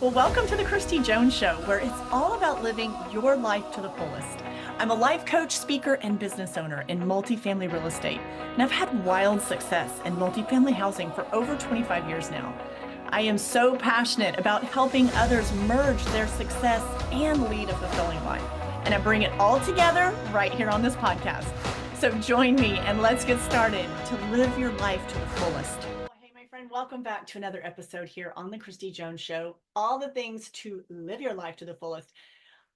Well, welcome to the Kristi Jones Show, where it's all about living your life to the fullest. I'm a life coach, speaker, and business owner in multifamily real estate, and I've had wild success in multifamily housing for over 25 years now. I am so passionate about helping others merge their success and lead a fulfilling life, and I bring it all together right here on this podcast. So join me and let's get started to live your life to the fullest. Hey, my friend, welcome back to another episode here on the Kristi Jones Show. All the things to live your life to the fullest.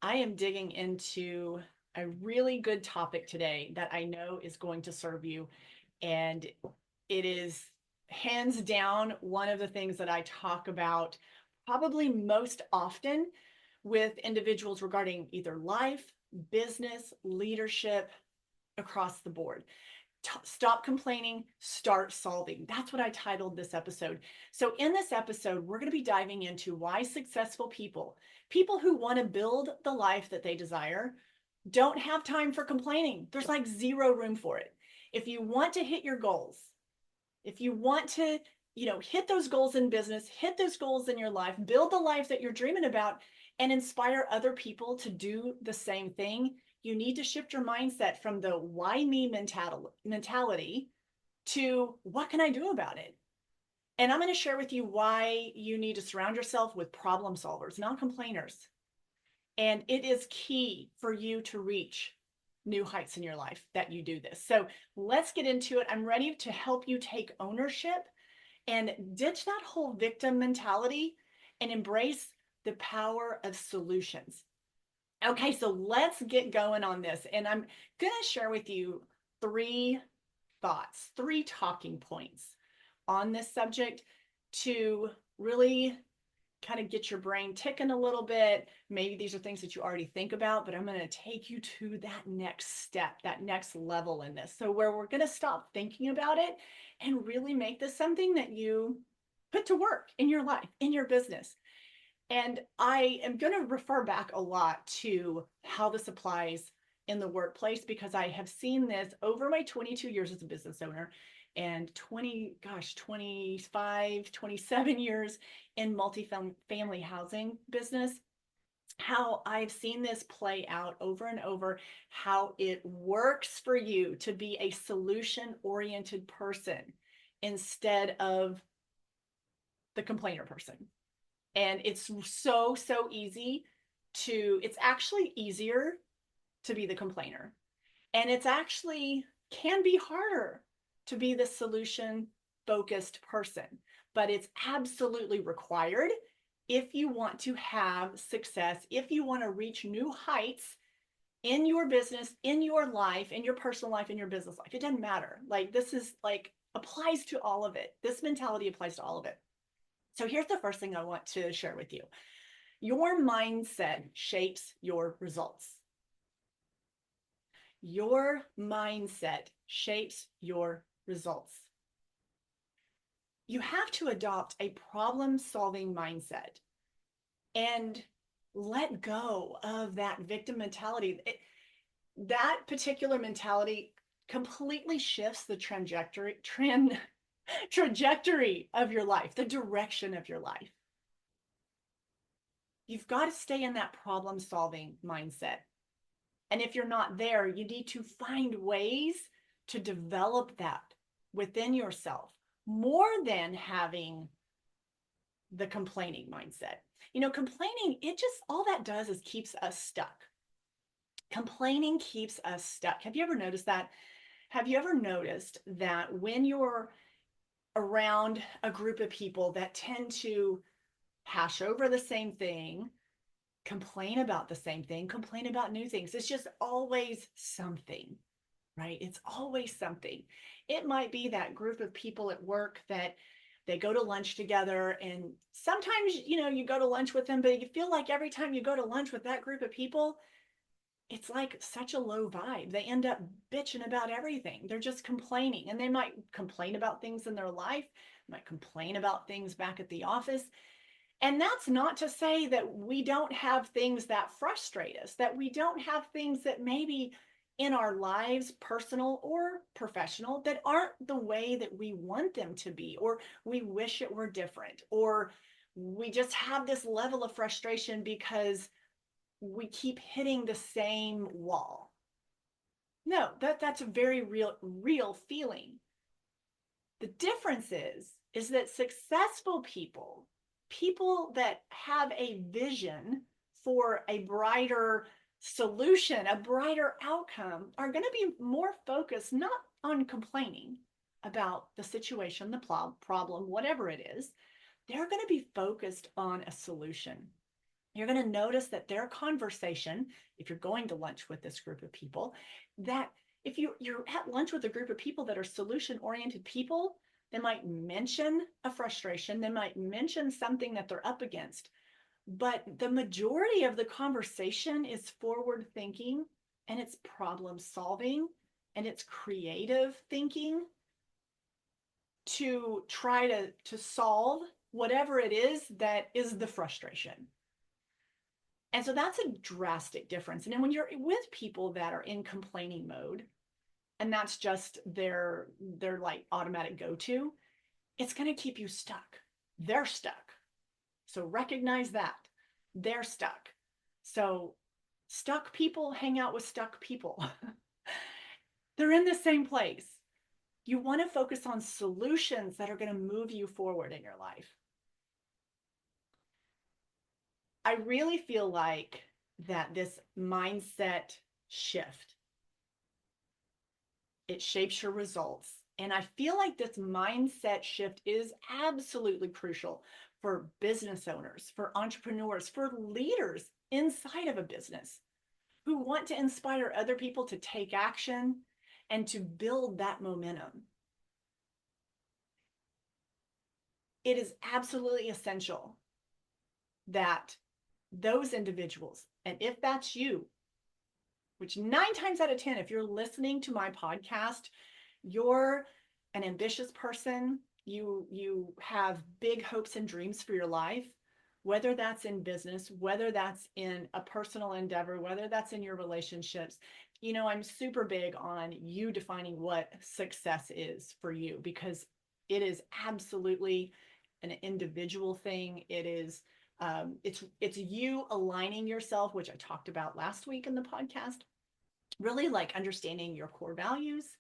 I am digging into a really good topic today that I know is going to serve you. And it is hands down one of the things that I talk about probably most often with individuals regarding either life, business, leadership, across the board. Stop complaining, start solving. That's what I titled this episode. So in this episode, we're going to be diving into why successful people who want to build the life that they desire, don't have time for complaining. There's like zero room for it. If you want to hit your goals, if you want to, hit those goals in business, hit those goals in your life, build the life that you're dreaming about, and inspire other people to do the same thing, you need to shift your mindset from the why me mentality to what can I do about it? And I'm going to share with you why you need to surround yourself with problem solvers, not complainers. And it is key for you to reach new heights in your life that you do this. So let's get into it. I'm ready to help you take ownership and ditch that whole victim mentality and embrace the power of solutions. Okay, so let's get going on this. And I'm going to share with you three thoughts, three talking points on this subject to really kind of get your brain ticking a little bit. Maybe these are things that you already think about, but I'm going to take you to that next step, that next level in this. So where we're going to stop thinking about it and really make this something that you put to work in your life, in your business. And I am going to refer back a lot to how this applies in the workplace because I have seen this over my 22 years as a business owner and 25, 27 years in multifamily housing business, how I've seen this play out over and over, how it works for you to be a solution-oriented person instead of the complainer person. And it's so easy it's actually easier to be the complainer. And it's actually can be harder to be the solution focused person, but it's absolutely required if you want to have success, if you want to reach new heights in your business, in your life, in your personal life, in your business life. It doesn't matter. Like this is like applies to all of it. This mentality applies to all of it. So here's the first thing I want to share with you. Your mindset shapes your results. Your mindset shapes your results. You have to adopt a problem-solving mindset and let go of that victim mentality. That particular mentality completely shifts the trajectory of your life, the direction of your life. You've got to stay in that problem-solving mindset. And if you're not there, you need to find ways to develop that within yourself more than having the complaining mindset. Complaining, all that does is keeps us stuck. Complaining keeps us stuck. Have you ever noticed that? Have you ever noticed that when you're around a group of people that tend to hash over the same thing, complain about the same thing, complain about new things, it's just always something, right? It's always something. It might be that group of people at work that they go to lunch together, and sometimes, you go to lunch with them, but you feel like every time you go to lunch with that group of people, it's like such a low vibe. They end up bitching about everything. They're just complaining, and they might complain about things in their life, might complain about things back at the office. And that's not to say that we don't have things that frustrate us, that we don't have things that maybe in our lives, personal or professional, that aren't the way that we want them to be, or we wish it were different, or we just have this level of frustration because we keep hitting the same wall. No, that's a very real feeling. The difference is that successful people, people that have a vision for a brighter solution, a brighter outcome, are going to be more focused not on complaining about the situation, the problem, whatever it is. They're going to be focused on a solution. You're going to notice that their conversation, if you're going to lunch with this group of people, that if you're at lunch with a group of people that are solution-oriented people, they might mention a frustration, they might mention something that they're up against, but the majority of the conversation is forward thinking, and it's problem solving, and it's creative thinking to try to solve whatever it is that is the frustration. And so that's a drastic difference. And then when you're with people that are in complaining mode, and that's just their like automatic go-to, it's going to keep you stuck. They're stuck. So recognize that. They're stuck. So stuck people hang out with stuck people. They're in the same place. You want to focus on solutions that are going to move you forward in your life. I really feel like that this mindset shift, it shapes your results. And I feel like this mindset shift is absolutely crucial for business owners, for entrepreneurs, for leaders inside of a business who want to inspire other people to take action and to build that momentum. It is absolutely essential that those individuals, and if that's you, which 9 times out of 10, if you're listening to my podcast, you're an ambitious person, you have big hopes and dreams for your life, whether that's in business, whether that's in a personal endeavor, whether that's in your relationships. I'm super big on you defining what success is for you, because it is absolutely an individual thing. It is it's you aligning yourself, which I talked about last week in the podcast, really like understanding your core values,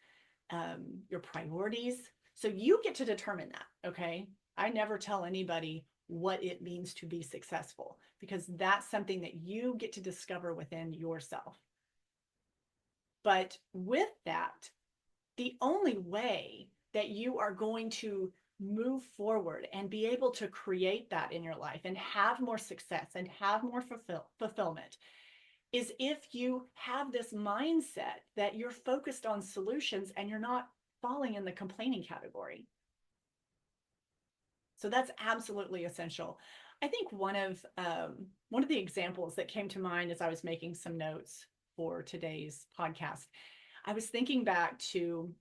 your priorities. So you get to determine that. Okay. I never tell anybody what it means to be successful, because that's something that you get to discover within yourself. But with that, the only way that you are going to move forward and be able to create that in your life and have more success and have more fulfillment is if you have this mindset that you're focused on solutions and you're not falling in the complaining category. So that's absolutely essential. I think one of the examples that came to mind as I was making some notes for today's podcast, I was thinking back to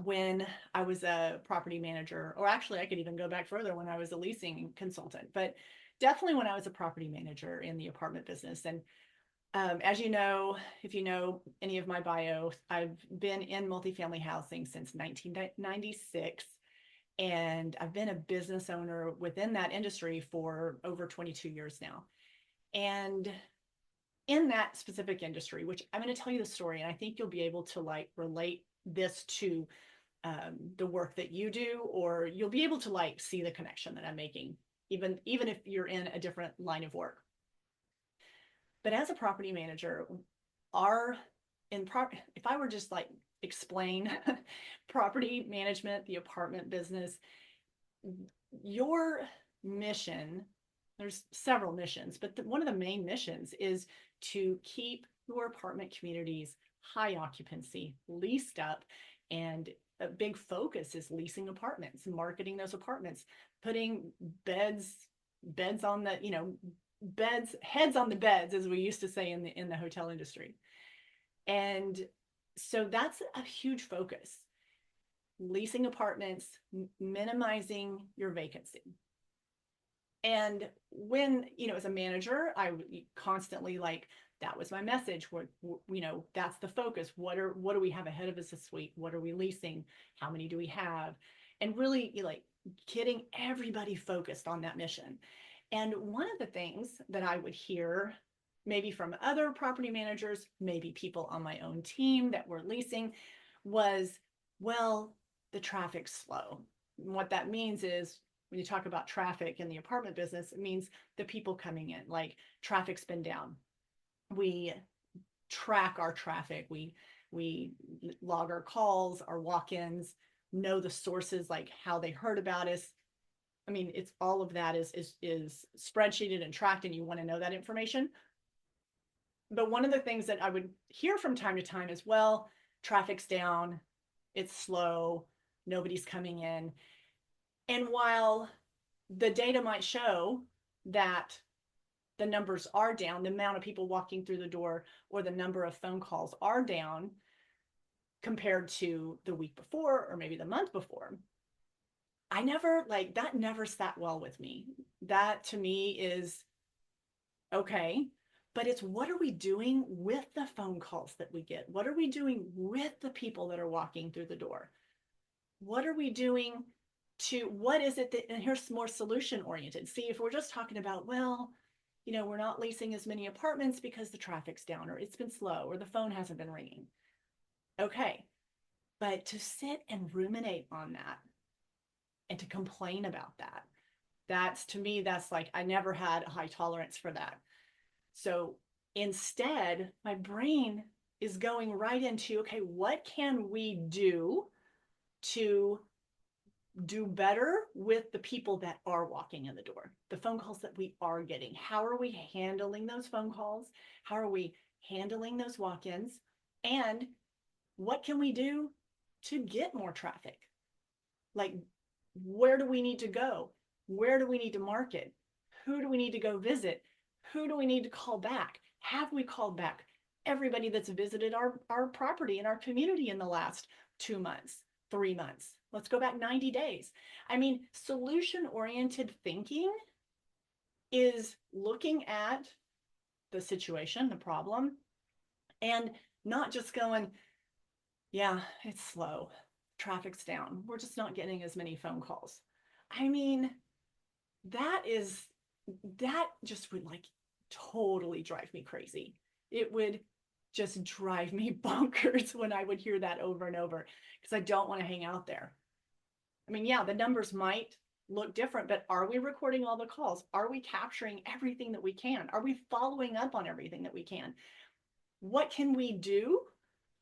when I was a property manager, or actually I could even go back further, when I was a leasing consultant, but definitely when I was a property manager in the apartment business. And as you know, if you know any of my bio, I've been in multifamily housing since 1996, and I've been a business owner within that industry for over 22 years now. And in that specific industry, which I'm going to tell you the story, and I think you'll be able to like relate this to the work that you do, or you'll be able to like see the connection that I'm making, even if you're in a different line of work. But as a property manager, if I were just like explain property management, the apartment business, your mission, there's several missions, but one of the main missions is to keep your apartment communities high occupancy, leased up, and a big focus is leasing apartments, marketing those apartments, putting beds on the, heads on the beds, as we used to say in the hotel industry. And so that's a huge focus. Leasing apartments, minimizing your vacancy. And when, as a manager, I constantly like, that was my message, where, that's the focus. What do we have ahead of us this week? What are we leasing? How many do we have? And really like getting everybody focused on that mission. And one of the things that I would hear, maybe from other property managers, maybe people on my own team that were leasing, was, well, the traffic's slow. And what that means is, when you talk about traffic in the apartment business, it means the people coming in, like traffic's been down. We track our traffic. We log our calls, our walk-ins, know the sources, like how they heard about us. I mean, it's all of that is spreadsheeted and tracked, and you want to know that information. But one of the things that I would hear from time to time is, well, traffic's down, it's slow, nobody's coming in. And while the data might show that the numbers are down, the amount of people walking through the door or the number of phone calls are down compared to the week before or maybe the month before, I never, like, that never sat well with me. That to me is okay, but it's, what are we doing with the phone calls that we get? What are we doing with the people that are walking through the door? What are we doing what is it that, and here's more solution oriented. See, if we're just talking about, well, we're not leasing as many apartments because the traffic's down, or it's been slow, or the phone hasn't been ringing. Okay. But to sit and ruminate on that and to complain about that, that's, to me, that's like, I never had a high tolerance for that. So instead, my brain is going right into, okay, what can we do to do better with the people that are walking in the door, the phone calls that we are getting? How are we handling those phone calls? How are we handling those walk-ins? And what can we do to get more traffic? Like, where do we need to go? Where do we need to market? Who do we need to go visit? Who do we need to call back? Have we called back everybody that's visited our property and our community in the last 2 months, 3 months? Let's go back 90 days. I mean, solution-oriented thinking is looking at the situation, the problem, and not just going, yeah, it's slow, traffic's down, we're just not getting as many phone calls. I mean, that just would, like, totally drive me crazy. It would just drive me bonkers when I would hear that over and over, because I don't want to hang out there. I mean, yeah, the numbers might look different, but are we recording all the calls? Are we capturing everything that we can? Are we following up on everything that we can? What can we do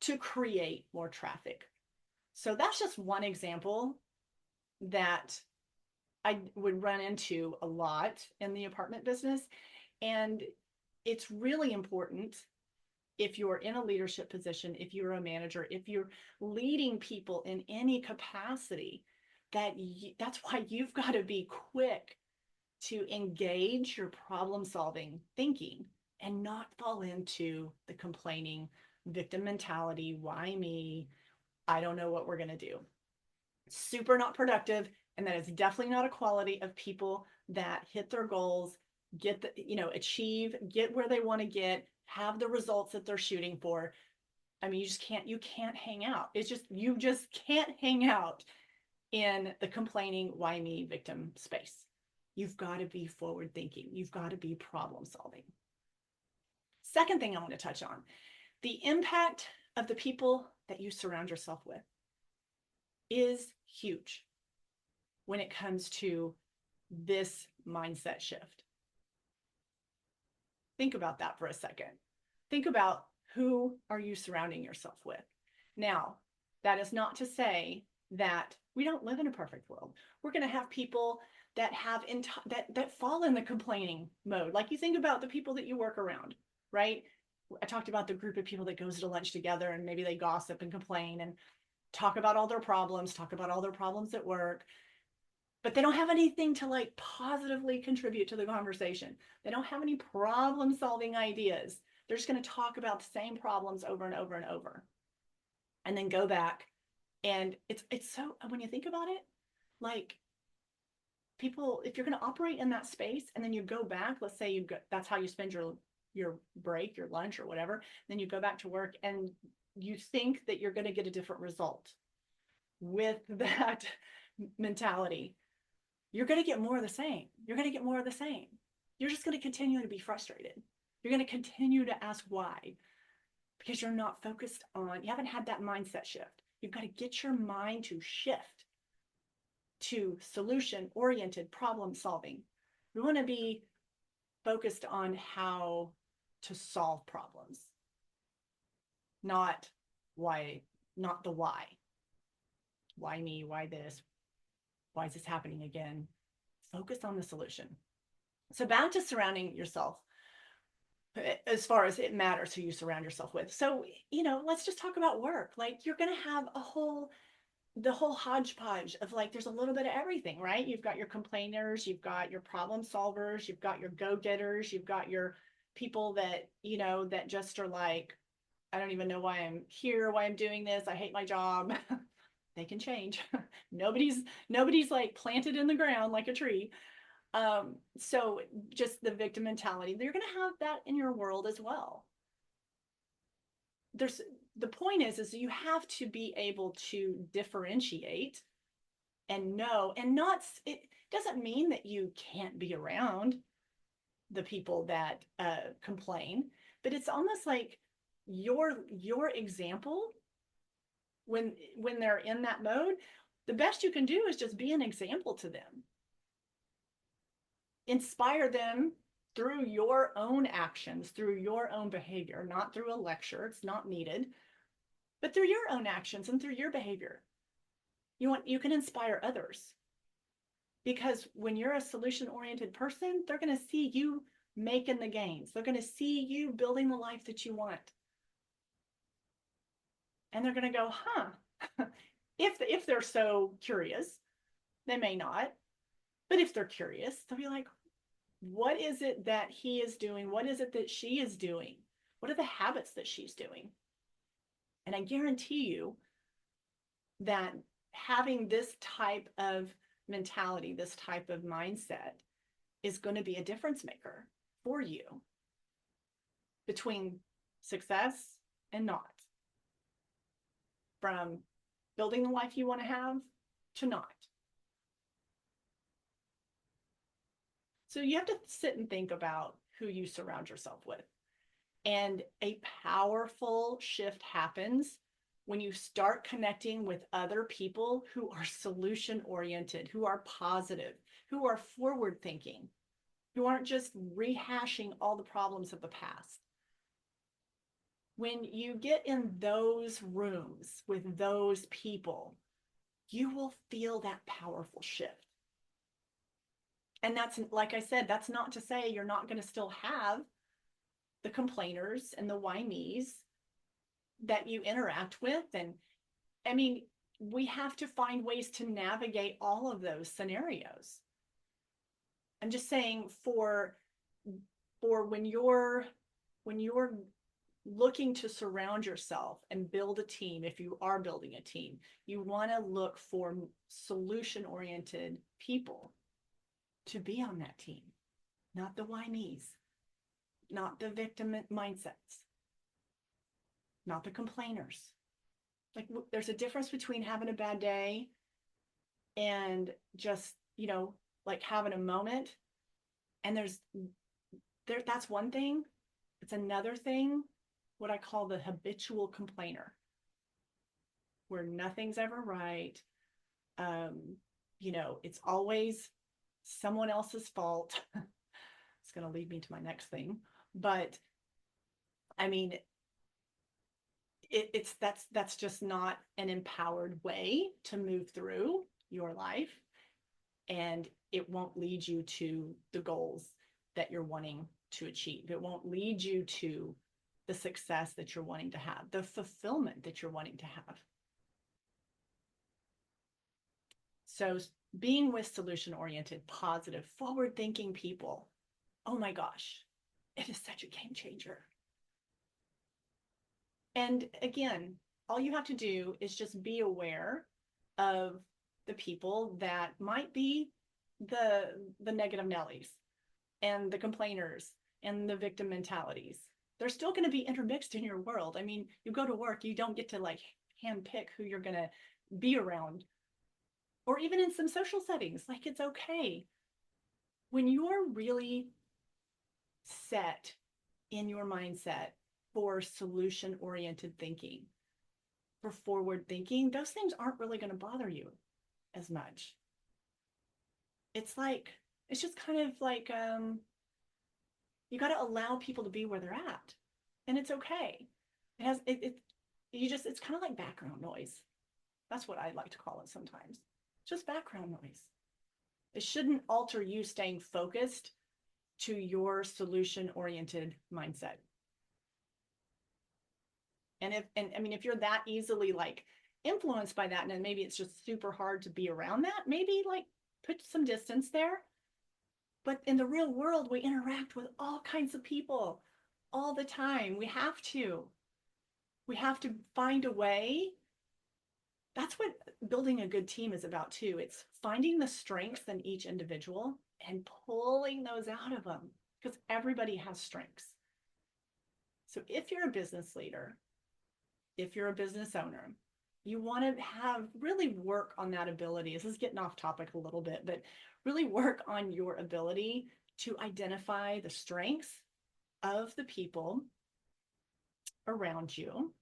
to create more traffic? So that's just one example that I would run into a lot in the apartment business. And it's really important, if you're in a leadership position, if you're a manager, if you're leading people in any capacity, that's why you've got to be quick to engage your problem-solving thinking and not fall into the complaining victim mentality. Why me? I don't know what we're going to do. Super not productive. And that is definitely not a quality of people that hit their goals, achieve, get where they want to get, have the results that they're shooting for. I mean, you can't hang out. You just can't hang out in the complaining, why me victim space. You've got to be forward thinking. You've got to be problem solving. Second thing I want to touch on, the impact of the people that you surround yourself with is huge when it comes to this mindset shift. Think about that for a second. Think about, who are you surrounding yourself with? Now, that is not to say that we don't live in a perfect world. We're going to have people that that fall in the complaining mode. Like, you think about the people that you work around, right? I talked about the group of people that goes to lunch together, and maybe they gossip and complain and talk about all their problems at work, but they don't have anything to, like, positively contribute to the conversation. They don't have any problem solving ideas. They're just going to talk about the same problems over and over and over, and then go back. And it's so, when you think about it, like, people, if you're going to operate in that space and then you go back, let's say that's how you spend your break, your lunch or whatever, then you go back to work and you think that you're going to get a different result with that mentality. you're going to get more of the same. You're going to get more of the same. You're just going to continue to be frustrated. You're going to continue to ask why, because you're not focused on, you haven't had that mindset shift. You've got to get your mind to shift to solution-oriented problem solving. We want to be focused on how to solve problems, not why, not the why. Why me? Why this? Why is this happening again? Focus on the solution. So back to surrounding yourself, as far as it matters who you surround yourself with. So, let's just talk about work. Like, you're going to have the whole hodgepodge of, like, there's a little bit of everything, right? You've got your complainers, you've got your problem solvers, you've got your go-getters, you've got your people that, that just are like, I don't even know why I'm here, why I'm doing this. I hate my job. They can change. Nobody's like planted in the ground like a tree. So just the victim mentality, you're going to have that in your world as well. The point is you have to be able to differentiate and know, and not, it doesn't mean that you can't be around the people that complain, but it's almost like your example when they're in that mode, the best you can do is just be an example to them. Inspire them through your own actions, through your own behavior, not through a lecture. It's not needed, but through your own actions and through your behavior. You can inspire others, because when you're a solution-oriented person, they're going to see you making the gains. They're going to see you building the life that you want. And they're going to go, huh, if they're so curious, they may not, but if they're curious, they'll be like, what is it that he is doing? What is it that she is doing? What are the habits that she's doing? And I guarantee you that having this type of mentality, this type of mindset is going to be a difference maker for you between success and not. From building the life you want to have to not. So you have to sit and think about who you surround yourself with. And a powerful shift happens when you start connecting with other people who are solution-oriented, who are positive, who are forward-thinking, who aren't just rehashing all the problems of the past. When you get in those rooms with those people, you will feel that powerful shift. And that's, like I said, that's not to say you're not going to still have the complainers and the why me's that you interact with. And I mean, we have to find ways to navigate all of those scenarios. I'm just saying for when you're looking to surround yourself and build a team, if you are building a team, you want to look for solution-oriented people to be on that team, not the why me's, not the victim mindsets, not the complainers. Like, there's a difference between having a bad day and just, like having a moment. And that's one thing. It's another thing, what I call the habitual complainer, where nothing's ever right. It's always someone else's fault. It's going to lead me to my next thing. But I mean, that's just not an empowered way to move through your life. And it won't lead you to the goals that you're wanting to achieve. It won't lead you to the success that you're wanting to have, the fulfillment that you're wanting to have. So being with solution-oriented, positive, forward-thinking people, oh my gosh, it is such a game changer. And again, all you have to do is just be aware of the people that might be the negative Nellies and the complainers and the victim mentalities. They're still going to be intermixed in your world. I mean, you go to work, you don't get to like handpick who you're going to be around. or even in some social settings, like it's okay. When you're really set in your mindset for solution oriented thinking, for forward thinking, those things aren't really going to bother you as much. It's like, it's just kind of like, you got to allow people to be where they're at, and it's okay. It has, you just, it's kind of like background noise. That's what I like to call it sometimes. Just background noise. It shouldn't alter you staying focused to your solution oriented mindset. And I mean, if you're that easily like influenced by that, and then maybe it's just super hard to be around that, maybe like put some distance there. But in the real world, we interact with all kinds of people all the time. We have to find a way. That's what building a good team is about too. It's finding the strengths in each individual and pulling those out of them, because everybody has strengths. So if you're a business leader, if you're a business owner, you want to have really work on that ability. This is getting off topic a little bit, but really work on your ability to identify the strengths of the people around you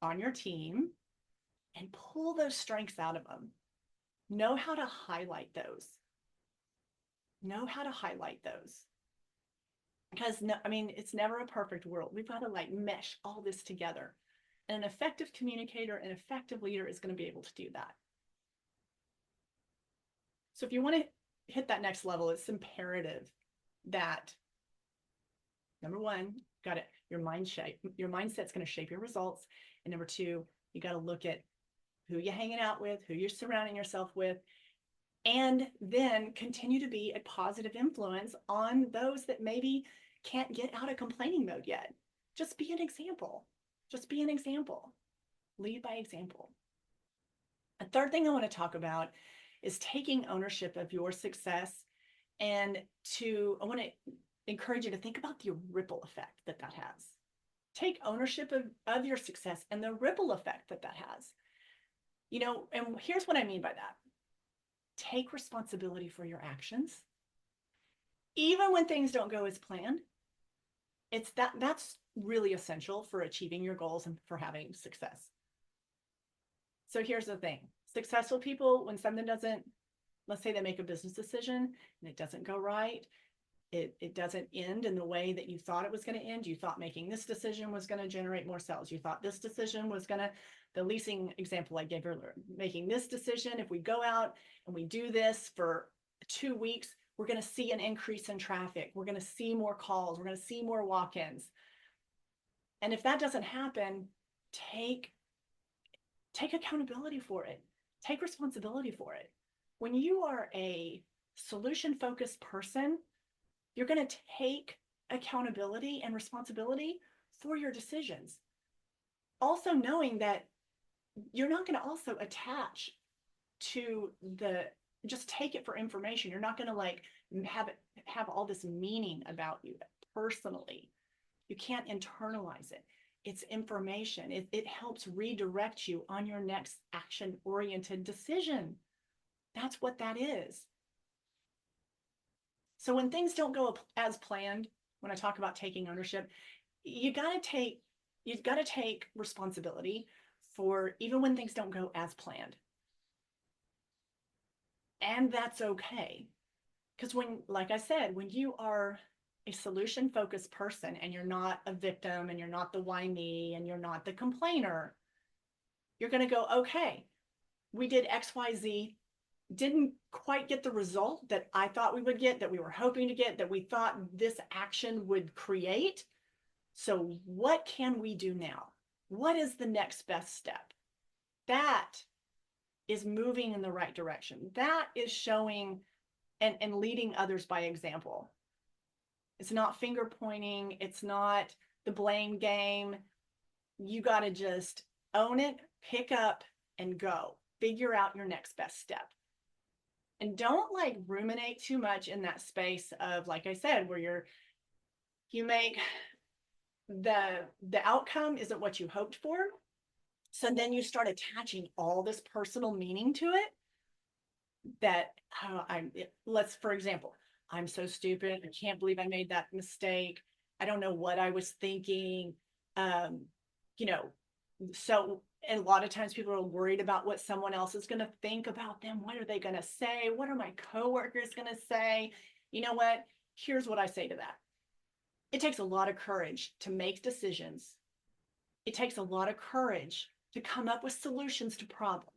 on your team and pull those strengths out of them. Know how to highlight those. Know how to highlight those. Because no, I mean, it's never a perfect world. We've got to like mesh all this together. And an effective communicator, an effective leader is going to be able to do that. So if you want to hit that next level, it's imperative that number one, got it, your mindset's going to shape your results. And number two, you got to look at who you're hanging out with, who you're surrounding yourself with, and then continue to be a positive influence on those that maybe can't get out of complaining mode yet. Just be an example. Just be an example. Lead by example. A third thing I want to talk about is taking ownership of your success. And I want to encourage you to think about the ripple effect that has. Take ownership of your success and the ripple effect that has. You know, and here's what I mean by that. Take responsibility for your actions. Even when things don't go as planned, that's really essential for achieving your goals and for having success. So here's the thing. Successful people, when something doesn't, let's say they make a business decision and it doesn't go right, it doesn't end in the way that you thought it was going to end. You thought making this decision was going to generate more sales. You thought this decision was going to, the leasing example I gave earlier, making this decision, if we go out and we do this for 2 weeks, we're going to see an increase in traffic. We're going to see more calls. We're going to see more walk-ins. And if that doesn't happen, take accountability for it. Take responsibility for it. When you are a solution-focused person, you're going to take accountability and responsibility for your decisions. Also knowing that you're not going to also attach to just take it for information. You're not going to like have all this meaning about you personally. You can't internalize it. It's information. It helps redirect you on your next action-oriented decision. That's what that is. So when things don't go as planned, when I talk about taking ownership, you've got to take responsibility for even when things don't go as planned. And that's okay. Because like I said, when you are a solution-focused person and you're not a victim and you're not the why me and you're not the complainer, you're going to go, okay, we did XYZ, didn't quite get the result that I thought we would get, that we were hoping to get, that we thought this action would create. So what can we do now? What is the next best step? That is moving in the right direction. That is showing and leading others by example. It's not finger pointing. It's not the blame game. You got to just own it, pick up, and go. Figure out your next best step. And don't like ruminate too much in that space of, like I said, where you make the outcome isn't what you hoped for. So then you start attaching all this personal meaning to it. that let's, for example, I'm so stupid. I can't believe I made that mistake. I don't know what I was thinking. Um, you know, so, and a lot of times people are worried about what someone else is going to think about them. What are they going to say? What are my coworkers going to say? You know what? Here's what I say to that. It takes a lot of courage to make decisions. It takes a lot of courage to come up with solutions to problems.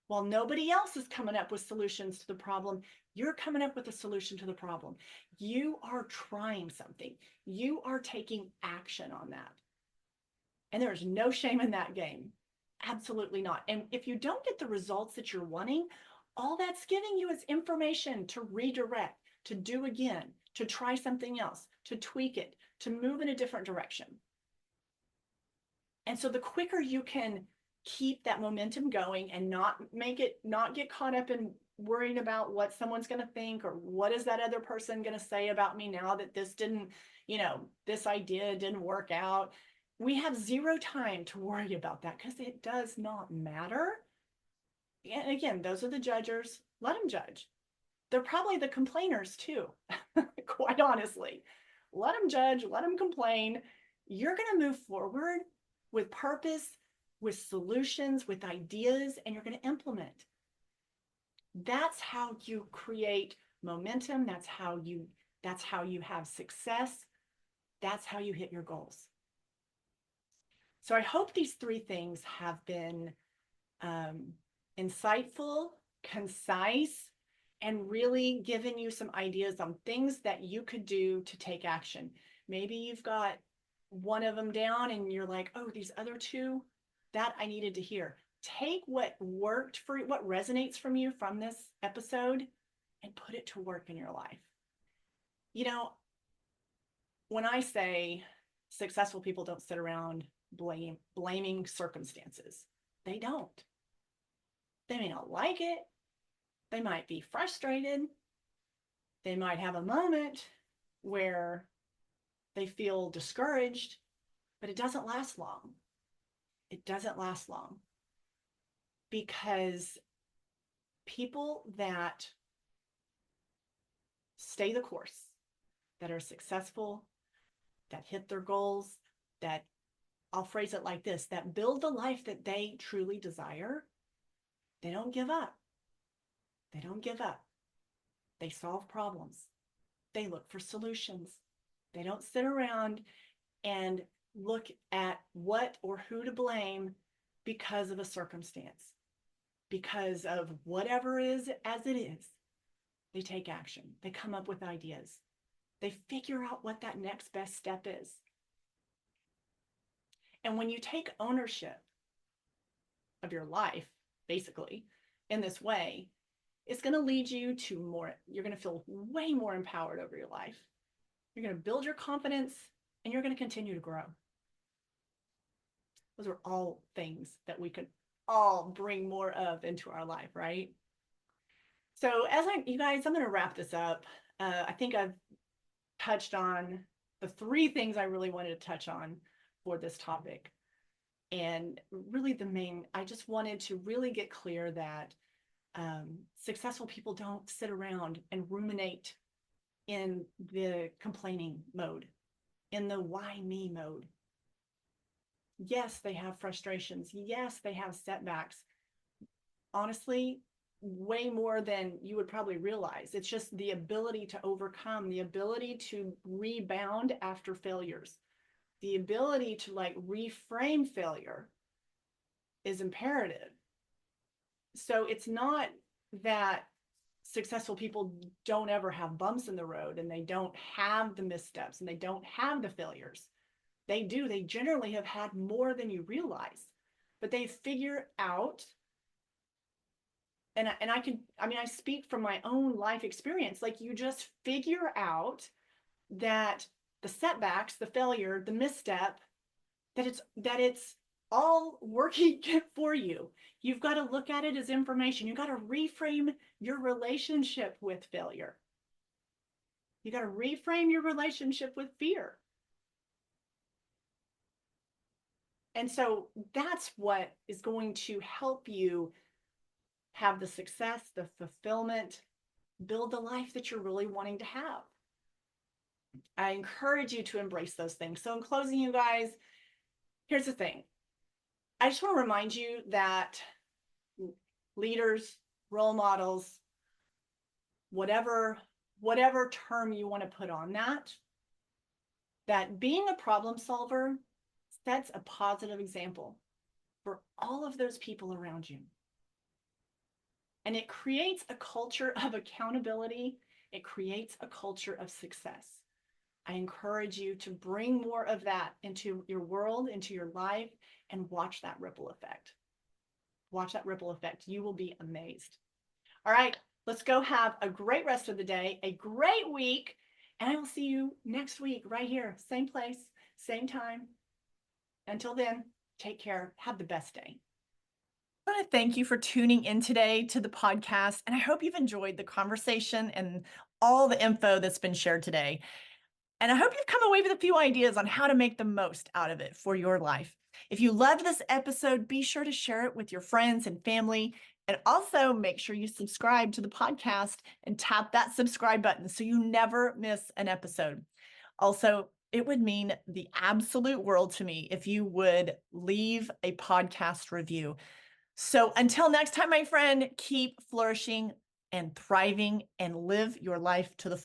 While nobody else is coming up with solutions to the problem, you're coming up with a solution to the problem. You are trying something. You are taking action on that. And there's no shame in that game. Absolutely not. And if you don't get the results that you're wanting, all that's giving you is information to redirect, to do again, to try something else, to tweak it, to move in a different direction. And so the quicker you can keep that momentum going and not get caught up in worrying about what someone's going to think, or what is that other person going to say about me now that this didn't, this idea didn't work out. We have zero time to worry about that because it does not matter. And again, those are the judgers. Let them judge. They're probably the complainers too, quite honestly. Let them judge, let them complain. You're going to move forward with purpose, with solutions, with ideas, and you're going to implement. That's how you create momentum. That's how you have success. That's how you hit your goals. So I hope these 3 things have been insightful, concise, and really given you some ideas on things that you could do to take action. Maybe you've got one of them down and you're like, oh, these other 2, that I needed to hear. Take what worked for you, what resonates from you from this episode, and put it to work in your life. When I say successful people don't sit around blaming circumstances, they don't. They may not like it. They might be frustrated. They might have a moment where they feel discouraged, but it doesn't last long. It doesn't last long because people that stay the course, that are successful, that hit their goals, that, I'll phrase it like this, that build the life that they truly desire, they don't give up. They don't give up. They solve problems. They look for solutions. They don't sit around and look at what or who to blame because of a circumstance, because of whatever is as it is. They take action. They come up with ideas. They figure out what that next best step is. And when you take ownership of your life, basically, in this way, it's going to lead you to more, you're going to feel way more empowered over your life. You're going to build your confidence and you're going to continue to grow. Those are all things that we could all bring more of into our life, right? So you guys, I'm going to wrap this up. I think I've touched on the 3 things I really wanted to touch on for this topic. And really I just wanted to really get clear that successful people don't sit around and ruminate in the complaining mode, in the why me mode. Yes, they have frustrations. Yes, they have setbacks. Honestly, way more than you would probably realize. It's just the ability to overcome, the ability to rebound after failures, the ability to reframe failure is imperative. So it's not that successful people don't ever have bumps in the road and they don't have the missteps and they don't have the failures. They do. They generally have had more than you realize, but they figure out, and I speak from my own life experience, you just figure out that the setbacks, the failure, the misstep, that it's all working for you. You've got to look at it as information. You've got to reframe your relationship with failure. You got to reframe your relationship with fear. And so that's what is going to help you have the success, the fulfillment, build the life that you're really wanting to have. I encourage you to embrace those things. So in closing, you guys, here's the thing. I just want to remind you that leaders, role models, whatever term you want to put on that being a problem solver sets a positive example for all of those people around you. And it creates a culture of accountability. It creates a culture of success. I encourage you to bring more of that into your world, into your life, and watch that ripple effect. Watch that ripple effect. You will be amazed. All right, let's go have a great rest of the day, a great week, and I will see you next week right here, same place, same time. Until then, take care. Have the best day. I want to thank you for tuning in today to the podcast, and I hope you've enjoyed the conversation and all the info that's been shared today. And I hope you've come away with a few ideas on how to make the most out of it for your life. If you loved this episode, be sure to share it with your friends and family. And also make sure you subscribe to the podcast and tap that subscribe button so you never miss an episode. Also, it would mean the absolute world to me if you would leave a podcast review. So until next time, my friend, keep flourishing and thriving and live your life to the